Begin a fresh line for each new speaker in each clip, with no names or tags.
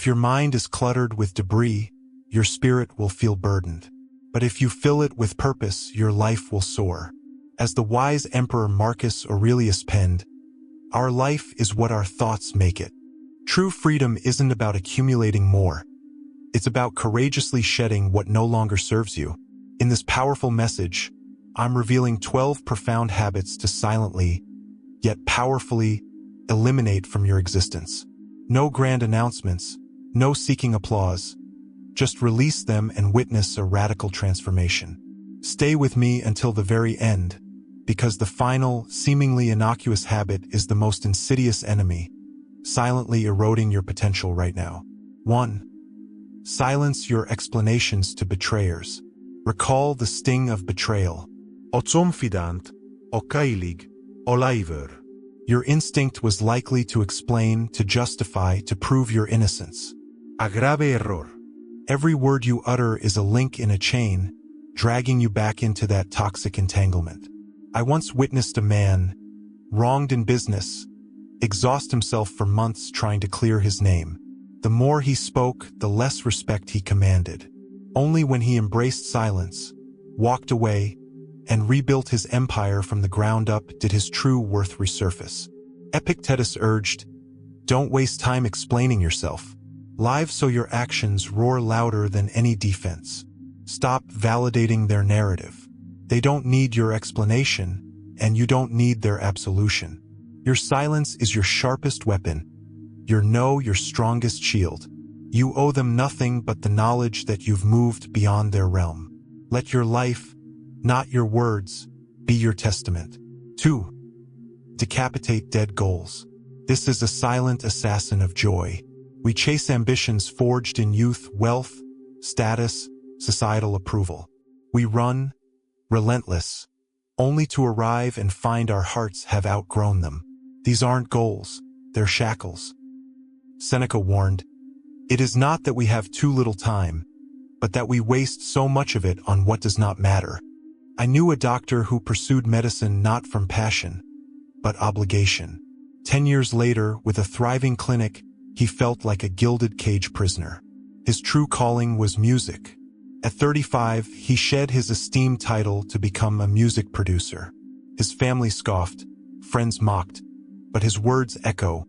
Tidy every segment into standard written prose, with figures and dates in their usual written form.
If your mind is cluttered with debris, your spirit will feel burdened. But if you fill it with purpose, your life will soar. As the wise emperor Marcus Aurelius penned, "Our life is what our thoughts make it." True freedom isn't about accumulating more. It's about courageously shedding what no longer serves you. In this powerful message, I'm revealing 12 profound habits to silently, yet powerfully, eliminate from your existence. No grand announcements, no seeking applause. Just release them and witness a radical transformation. Stay with me until the very end, because the final, seemingly innocuous habit is the most insidious enemy, silently eroding your potential right now. 1. Silence your explanations to betrayers. Recall the sting of betrayal.
Confidant, o kailig, o laiver.
Your instinct was likely to explain, to justify, to prove your innocence.
A grave error.
Every word you utter is a link in a chain, dragging you back into that toxic entanglement. I once witnessed a man, wronged in business, exhaust himself for months trying to clear his name. The more he spoke, the less respect he commanded. Only when he embraced silence, walked away, and rebuilt his empire from the ground up did his true worth resurface. Epictetus urged, "Don't waste time explaining yourself. Live so your actions roar louder than any defense." Stop validating their narrative. They don't need your explanation, and you don't need their absolution. Your silence is your sharpest weapon. Your no, your strongest shield. You owe them nothing but the knowledge that you've moved beyond their realm. Let your life, not your words, be your testament. 2. Decapitate dead goals. This is a silent assassin of joy. We chase ambitions forged in youth, wealth, status, societal approval. We run, relentless, only to arrive and find our hearts have outgrown them. These aren't goals, they're shackles. Seneca warned, "It is not that we have too little time, but that we waste so much of it on what does not matter." I knew a doctor who pursued medicine not from passion, but obligation. 10 years later, with a thriving clinic, he felt like a gilded cage prisoner. His true calling was music. At 35, he shed his esteemed title to become a music producer. His family scoffed, friends mocked, but his words echo,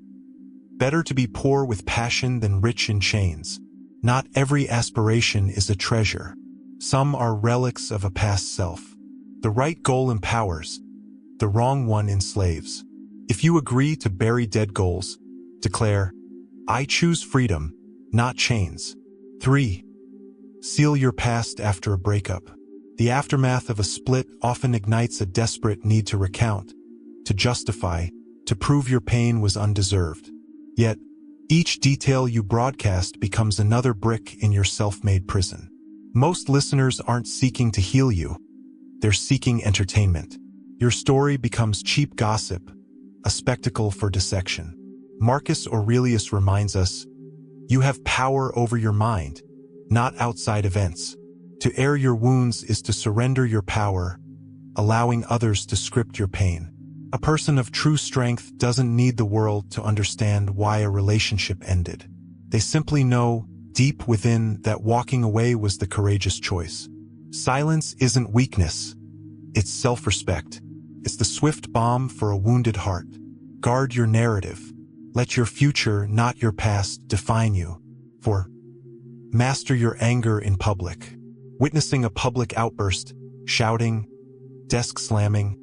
"Better to be poor with passion than rich in chains." Not every aspiration is a treasure. Some are relics of a past self. The right goal empowers, the wrong one enslaves. If you agree to bury dead goals, declare, "I choose freedom, not chains." 3. Seal your past after a breakup. The aftermath of a split often ignites a desperate need to recount, to justify, to prove your pain was undeserved. Yet, each detail you broadcast becomes another brick in your self-made prison. Most listeners aren't seeking to heal you. They're seeking entertainment. Your story becomes cheap gossip, a spectacle for dissection. Marcus Aurelius reminds us, "You have power over your mind, not outside events." To air your wounds is to surrender your power, allowing others to script your pain. A person of true strength doesn't need the world to understand why a relationship ended. They simply know, deep within, that walking away was the courageous choice. Silence isn't weakness. It's self-respect. It's the swift balm for a wounded heart. Guard your narrative. Let your future, not your past, define you. 4. Master your anger in public. Witnessing a public outburst, shouting, desk slamming,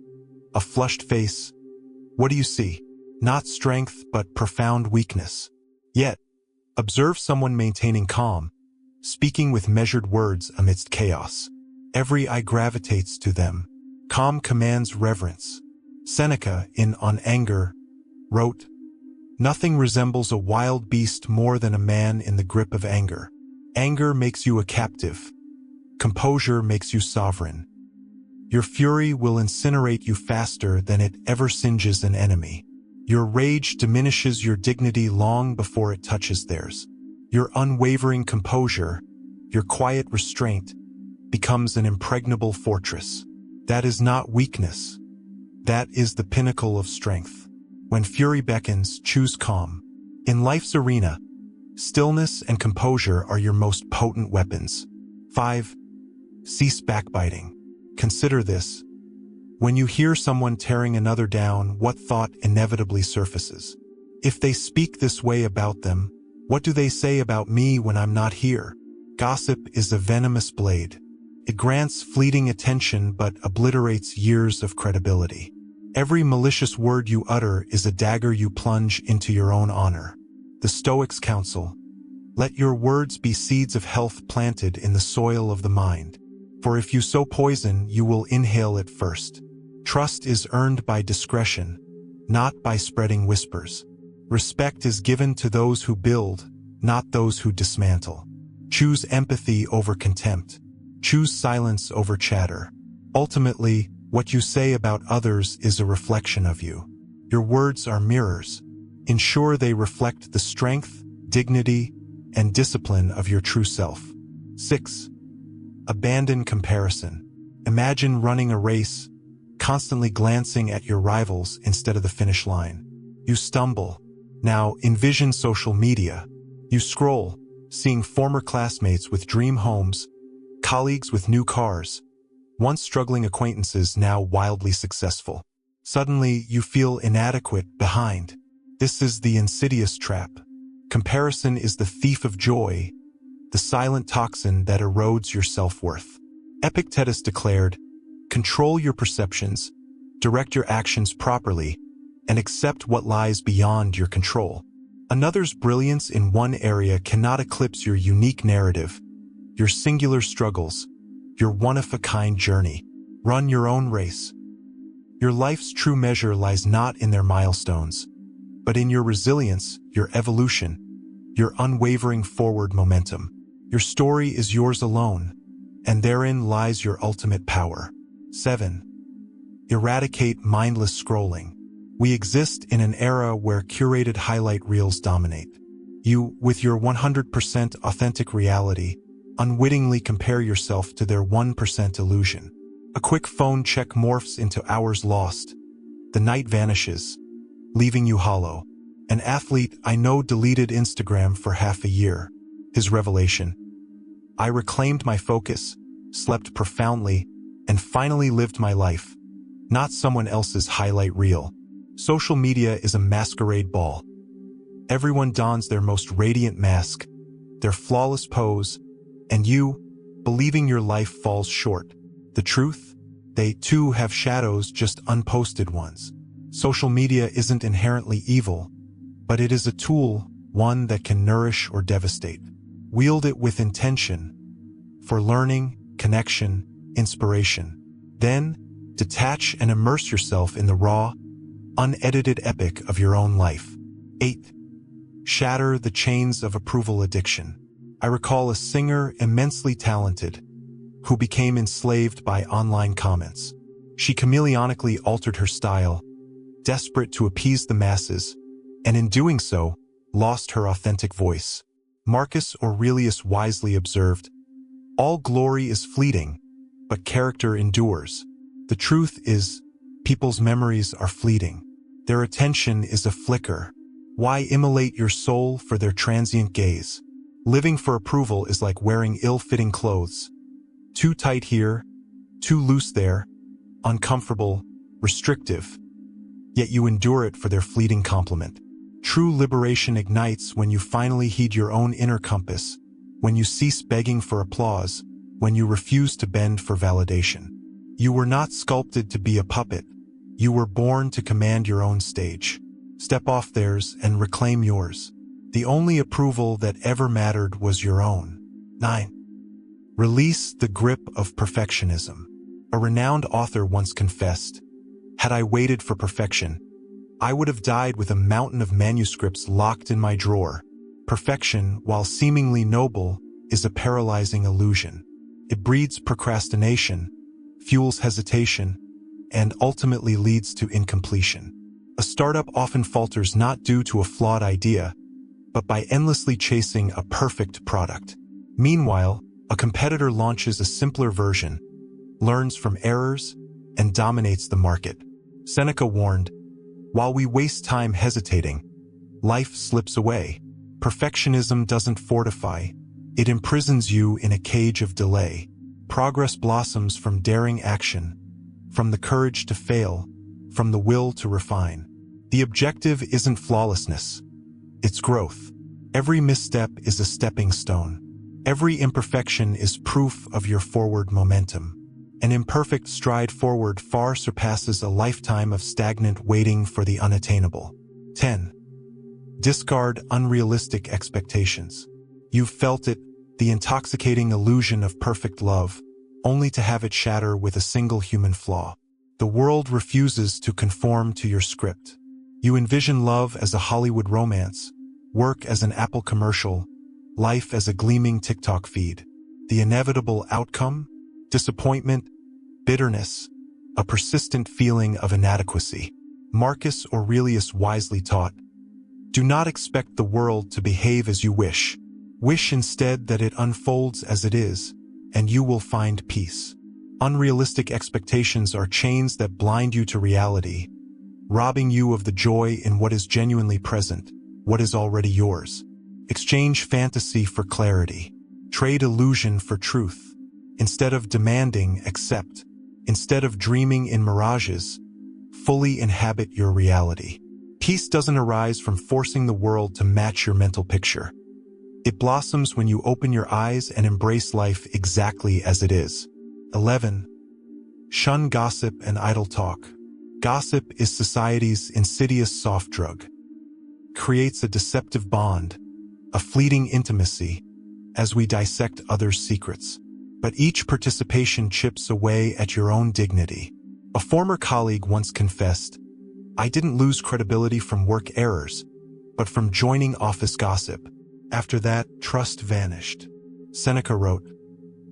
a flushed face. What do you see? Not strength, but profound weakness. Yet, observe someone maintaining calm, speaking with measured words amidst chaos. Every eye gravitates to them. Calm commands reverence. Seneca, in On Anger, wrote, "Nothing resembles a wild beast more than a man in the grip of anger. Anger makes you a captive. Composure makes you sovereign. Your fury will incinerate you faster than it ever singes an enemy. Your rage diminishes your dignity long before it touches theirs. Your unwavering composure, your quiet restraint, becomes an impregnable fortress. That is not weakness. That is the pinnacle of strength. When fury beckons, choose calm. In life's arena, Stillness and composure are your most potent weapons. 5. Cease backbiting. Consider this. When you hear someone tearing another down, what thought inevitably surfaces? If they speak this way about them, what do they say about me when I'm not here? Gossip is a venomous blade. It grants fleeting attention but obliterates years of credibility. Every malicious word you utter is a dagger you plunge into your own honor. The Stoics counsel, let your words be seeds of health planted in the soil of the mind. For if you sow poison, you will inhale it first. Trust is earned by discretion, not by spreading whispers. Respect is given to those who build, not those who dismantle. Choose empathy over contempt. Choose silence over chatter. Ultimately, what you say about others is a reflection of you. Your words are mirrors. Ensure they reflect the strength, dignity, and discipline of your true self. 6. Abandon comparison. Imagine running a race, constantly glancing at your rivals instead of the finish line. You stumble. Now envision social media. You scroll, seeing former classmates with dream homes, colleagues with new cars, once struggling acquaintances now wildly successful. Suddenly, you feel inadequate, behind. This is the insidious trap. Comparison is the thief of joy, the silent toxin that erodes your self-worth. Epictetus declared, control your perceptions, direct your actions properly, and accept what lies beyond your control. Another's brilliance in one area cannot eclipse your unique narrative, your singular struggles, your one-of-a-kind journey. Run your own race. Your life's true measure lies not in their milestones, but in your resilience, your evolution, your unwavering forward momentum. Your story is yours alone, and therein lies your ultimate power. 7. Eradicate mindless scrolling. We exist in an era where curated highlight reels dominate. You, with your 100% authentic reality, unwittingly compare yourself to their 1% illusion. A quick phone check morphs into hours lost. The night vanishes, leaving you hollow. An athlete I know deleted Instagram for half a year. His revelation: I reclaimed my focus, slept profoundly, and finally lived my life, not someone else's highlight reel. Social media is a masquerade ball. Everyone dons their most radiant mask, their flawless pose, and you, believing your life falls short. The truth? They too have shadows, just unposted ones. Social media isn't inherently evil, but it is a tool, one that can nourish or devastate. Wield it with intention, for learning, connection, inspiration. Then, detach and immerse yourself in the raw, unedited epic of your own life. 8. Shatter the chains of approval addiction. I recall a singer immensely talented who became enslaved by online comments. She chameleonically altered her style, desperate to appease the masses, and in doing so, lost her authentic voice. Marcus Aurelius wisely observed, all glory is fleeting, but character endures. The truth is, people's memories are fleeting. Their attention is a flicker. Why immolate your soul for their transient gaze? Living for approval is like wearing ill-fitting clothes. Too tight here, too loose there, uncomfortable, restrictive. Yet you endure it for their fleeting compliment. True liberation ignites when you finally heed your own inner compass, when you cease begging for applause, when you refuse to bend for validation. You were not sculpted to be a puppet. You were born to command your own stage. Step off theirs and reclaim yours. The only approval that ever mattered was your own. 9. Release the grip of perfectionism. A renowned author once confessed, had I waited for perfection, I would have died with a mountain of manuscripts locked in my drawer. Perfection, while seemingly noble, is a paralyzing illusion. It breeds procrastination, fuels hesitation, and ultimately leads to incompletion. A startup often falters not due to a flawed idea, but by endlessly chasing a perfect product. Meanwhile, a competitor launches a simpler version, learns from errors, and dominates the market. Seneca warned, while we waste time hesitating, life slips away. Perfectionism doesn't fortify, it imprisons you in a cage of delay. Progress blossoms from daring action, from the courage to fail, from the will to refine. The objective isn't flawlessness, it's growth. Every misstep is a stepping stone. Every imperfection is proof of your forward momentum. An imperfect stride forward far surpasses a lifetime of stagnant waiting for the unattainable. 10. Discard unrealistic expectations. You've felt it, the intoxicating illusion of perfect love, only to have it shatter with a single human flaw. The world refuses to conform to your script. You envision love as a Hollywood romance, work as an Apple commercial, life as a gleaming TikTok feed. The inevitable outcome? Disappointment, bitterness, a persistent feeling of inadequacy. Marcus Aurelius wisely taught, "Do not expect the world to behave as you wish. Wish instead that it unfolds as it is, and you will find peace." Unrealistic expectations are chains that blind you to reality, robbing you of the joy in what is genuinely present, what is already yours. Exchange fantasy for clarity. Trade illusion for truth. Instead of demanding, accept. Instead of dreaming in mirages, fully inhabit your reality. Peace doesn't arise from forcing the world to match your mental picture. It blossoms when you open your eyes and embrace life exactly as it is. 11. Shun gossip and idle talk. Gossip is society's insidious soft drug. Creates a deceptive bond, a fleeting intimacy, as we dissect others' secrets. But each participation chips away at your own dignity. A former colleague once confessed, "I didn't lose credibility from work errors, but from joining office gossip. After that, trust vanished." Seneca wrote,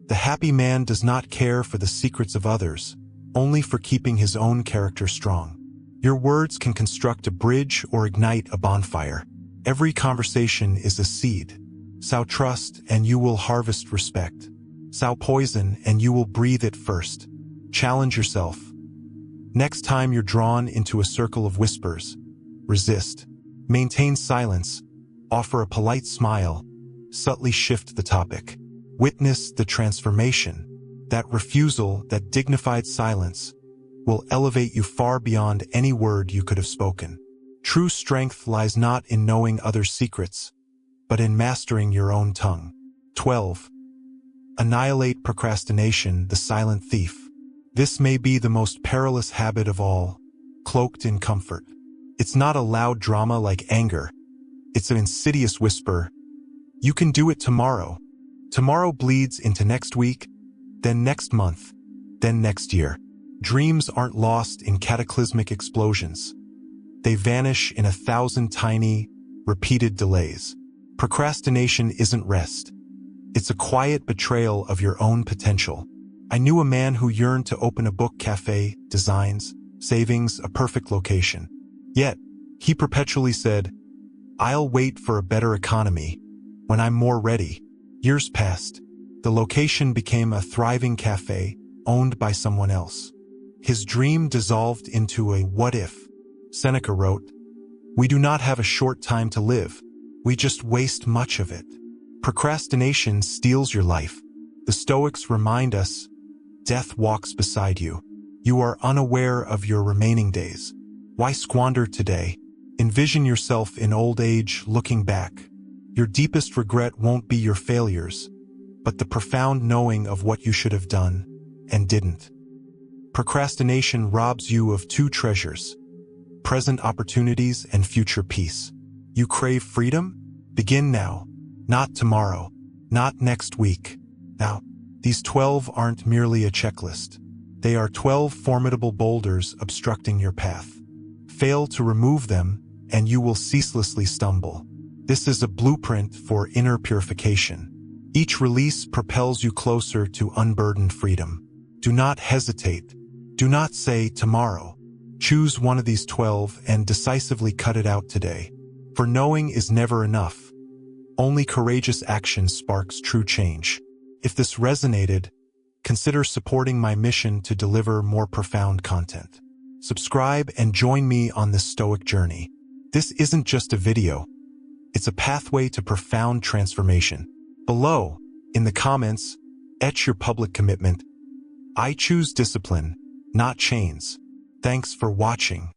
"The happy man does not care for the secrets of others, only for keeping his own character strong." Your words can construct a bridge or ignite a bonfire. Every conversation is a seed. Sow trust and you will harvest respect. Sow poison and you will breathe it first. Challenge yourself. Next time you're drawn into a circle of whispers, resist. Maintain silence. Offer a polite smile. Subtly shift the topic. Witness the transformation. That refusal, that dignified silence, will elevate you far beyond any word you could have spoken. True strength lies not in knowing others' secrets, but in mastering your own tongue. 12. Annihilate procrastination, the silent thief. This may be the most perilous habit of all, cloaked in comfort. It's not a loud drama like anger. It's an insidious whisper. You can do it tomorrow. Tomorrow bleeds into next week, then next month, then next year. Dreams aren't lost in cataclysmic explosions. They vanish in 1,000 tiny, repeated delays. Procrastination isn't rest. It's a quiet betrayal of your own potential. I knew a man who yearned to open a book cafe, designs, savings, a perfect location. Yet, he perpetually said, "I'll wait for a better economy, when I'm more ready." Years passed. The location became a thriving cafe, owned by someone else. His dream dissolved into a what if. Seneca wrote, "We do not have a short time to live. We just waste much of it." Procrastination steals your life. The Stoics remind us, death walks beside you. You are unaware of your remaining days. Why squander today? Envision yourself in old age looking back. Your deepest regret won't be your failures, but the profound knowing of what you should have done and didn't. Procrastination robs you of two treasures: present opportunities and future peace. You crave freedom? Begin now. Not tomorrow. Not next week. Now, these 12 aren't merely a checklist. They are 12 formidable boulders obstructing your path. Fail to remove them, and you will ceaselessly stumble. This is a blueprint for inner purification. Each release propels you closer to unburdened freedom. Do not hesitate. Do not say tomorrow. Choose one of these 12 and decisively cut it out today. For knowing is never enough. Only courageous action sparks true change. If this resonated, consider supporting my mission to deliver more profound content. Subscribe and join me on this Stoic journey. This isn't just a video. It's a pathway to profound transformation. Below, in the comments, etch your public commitment. I choose discipline, not chains. Thanks for watching.